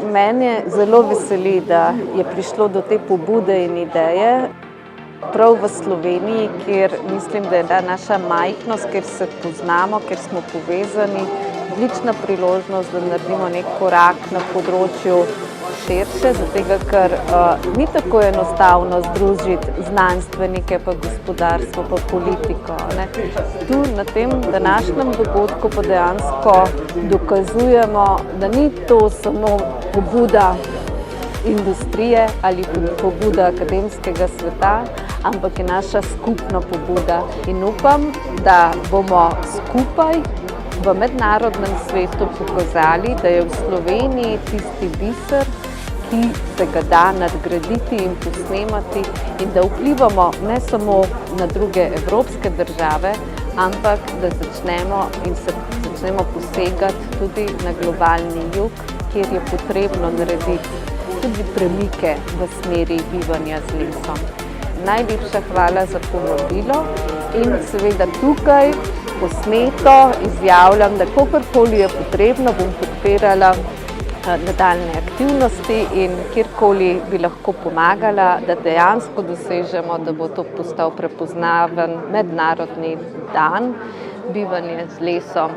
Mene zelo veseli, da je prišlo do te pobude in ideje prav v Sloveniji, kjer mislim, da je ta naša majhnost, kjer se poznamo, kjer smo povezani, odlična priložnost, da naredimo nek korak na področju širše, zato ker ni tako enostavno združiti znanstvenike, pa gospodarstvo, pa politiko. Ne. Tu na tem današnjem dogodku pa dejansko dokazujemo, da ni to samo pobuda industrije ali pobuda akademskega sveta, ampak je naša skupna pobuda. In upam, da bomo skupaj v mednarodnem svetu pokazali, da je v Sloveniji tisti biser, ki se ga da nadgraditi in posnemati in da vplivamo ne samo na druge evropske države, ampak da začnemo posegati tudi na globalni jug, kjer je potrebno narediti tudi premike v smeri bivanja z lesom. Najlepša hvala za povabilo in seveda tukaj posneto izjavljam, da kakorkoli je potrebno, bom podpirala nadaljne aktivnosti in kjerkoli bi lahko pomagala, da dejansko dosežemo, da bo to postal prepoznaven mednarodni dan bivanja z lesom.